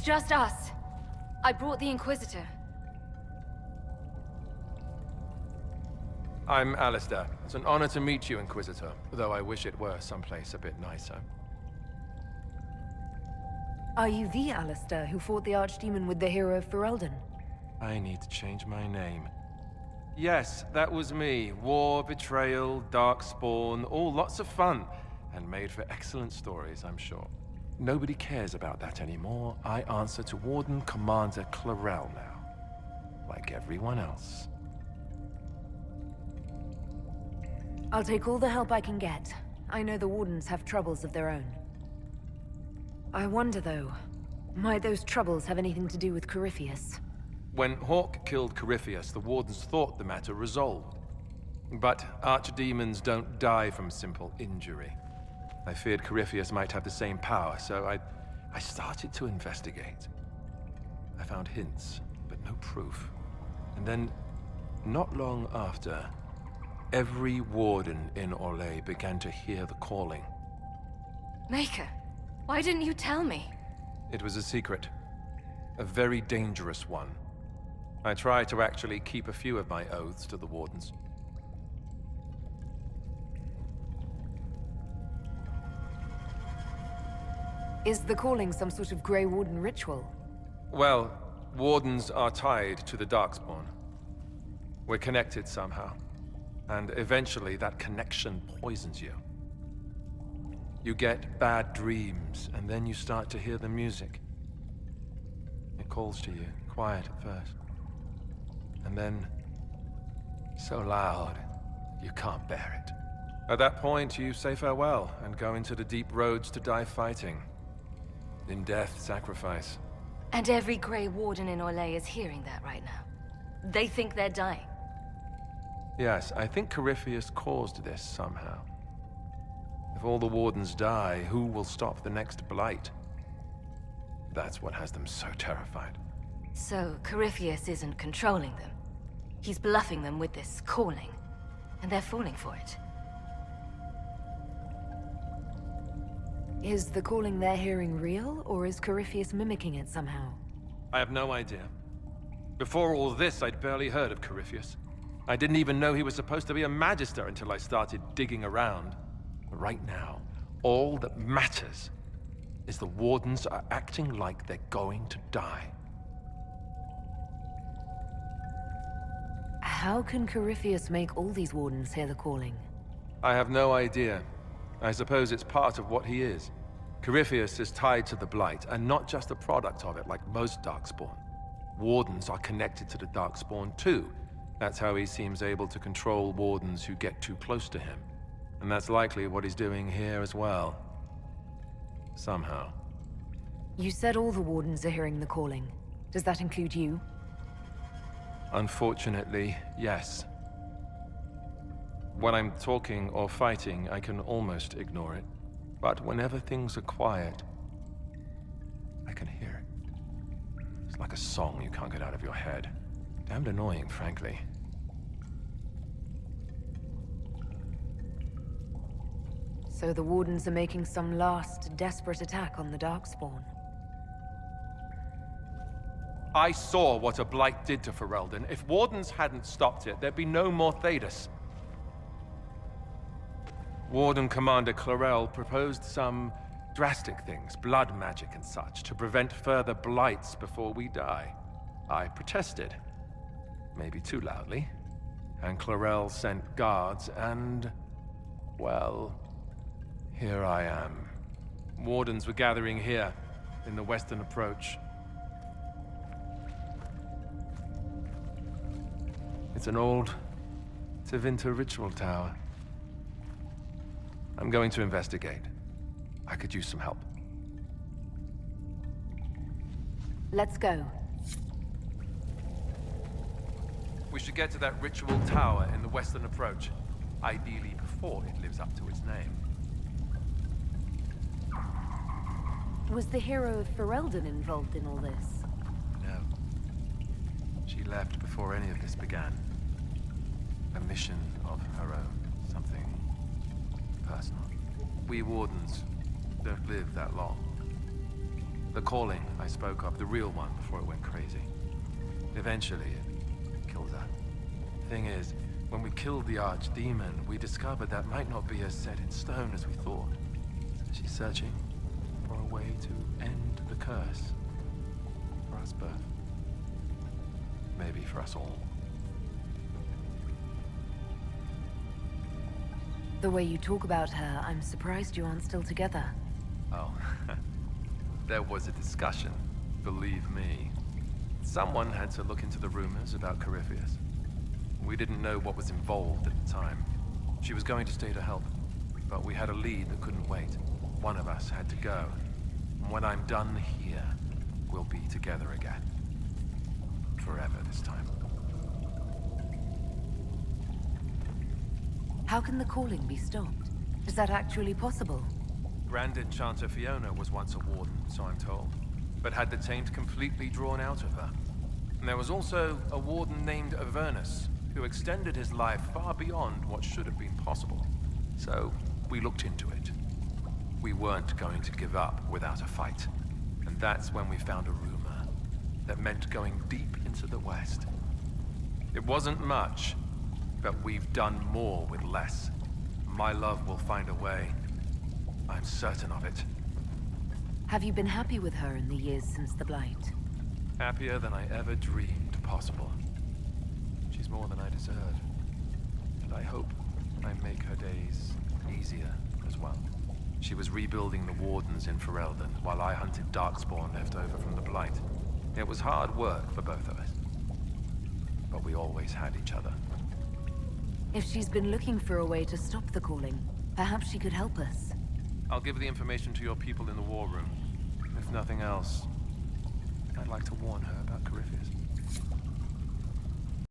It's just us. I brought the Inquisitor. I'm Alistair. It's an honor to meet you, Inquisitor, though I wish it were someplace a bit nicer. Are you the Alistair who fought the Archdemon with the Hero of Ferelden? I need to change my name. Yes, that was me. War, betrayal, darkspawn, all lots of fun. And made for excellent stories, I'm sure. Nobody cares about that anymore. I answer to Warden Commander Clarel now. Like everyone else. I'll take all the help I can get. I know the Wardens have troubles of their own. I wonder, though, might those troubles have anything to do with Corypheus? When Hawk killed Corypheus, the Wardens thought the matter resolved. But archdemons don't die from simple injury. I feared Corypheus might have the same power, so I started to investigate. I found hints, but no proof. And then, not long after, every warden in Orlais began to hear the calling. Maker, why didn't you tell me? It was a secret. A very dangerous one. I tried to actually keep a few of my oaths to the Wardens. Is the calling some sort of Grey Warden ritual? Well, Wardens are tied to the Darkspawn. We're connected somehow. And eventually that connection poisons you. You get bad dreams, and then you start to hear the music. It calls to you, quiet at first. And then, so loud, you can't bear it. At that point, you say farewell, and go into the deep roads to die fighting. In death, sacrifice. And every Grey Warden in Orlais is hearing that right now. They think they're dying. Yes, I think Corypheus caused this somehow. If all the Wardens die, who will stop the next blight? That's what has them so terrified. So, Corypheus isn't controlling them. He's bluffing them with this calling. And they're falling for it. Is the calling they're hearing real, or is Corypheus mimicking it somehow? I have no idea. Before all this, I'd barely heard of Corypheus. I didn't even know he was supposed to be a magister until I started digging around. But right now, all that matters is the Wardens are acting like they're going to die. How can Corypheus make all these Wardens hear the calling? I have no idea. I suppose it's part of what he is. Corypheus is tied to the Blight, and not just a product of it like most Darkspawn. Wardens are connected to the Darkspawn too. That's how he seems able to control Wardens who get too close to him. And that's likely what he's doing here as well. Somehow. You said all the Wardens are hearing the calling. Does that include you? Unfortunately, yes. When I'm talking or fighting, I can almost ignore it. But whenever things are quiet, I can hear it. It's like a song you can't get out of your head. Damned annoying, frankly. So the Wardens are making some last, desperate attack on the Darkspawn. I saw what a Blight did to Ferelden. If Wardens hadn't stopped it, there'd be no more Thedas. Warden Commander Clarel proposed some drastic things, blood magic and such, to prevent further blights before we die. I protested. Maybe too loudly. And Clarel sent guards and... well... here I am. Wardens were gathering here, in the western approach. It's an old Tevinter ritual tower. I'm going to investigate. I could use some help. Let's go. We should get to that ritual tower in the western approach. Ideally before it lives up to its name. Was the Hero of Ferelden involved in all this? No. She left before any of this began. A mission of her own. Something personal. We Wardens don't live that long. The calling I spoke of, the real one before it went crazy. Eventually, it killed her. Thing is, when we killed the archdemon, we discovered that might not be as set in stone as we thought. She's searching for a way to end the curse. For us both. Maybe for us all. The way you talk about her, I'm surprised you aren't still together. Oh, there was a discussion, believe me. Someone had to look into the rumors about Corypheus. We didn't know what was involved at the time. She was going to stay to help, but we had a lead that couldn't wait. One of us had to go. And when I'm done here, we'll be together again. Forever this time. How can the calling be stopped? Is that actually possible? Grand Enchanter Fiona was once a warden, so I'm told, but had the taint completely drawn out of her. And there was also a warden named Avernus, who extended his life far beyond what should have been possible. So, we looked into it. We weren't going to give up without a fight. And that's when we found a rumor that meant going deep into the West. It wasn't much, but we've done more with less. My love will find a way. I'm certain of it. Have you been happy with her in the years since the Blight? Happier than I ever dreamed possible. She's more than I deserve. And I hope I make her days easier as well. She was rebuilding the Wardens in Ferelden while I hunted Darkspawn left over from the Blight. It was hard work for both of us. But we always had each other. If she's been looking for a way to stop the calling, perhaps she could help us. I'll give the information to your people in the war room. If nothing else, I'd like to warn her about Corypheus.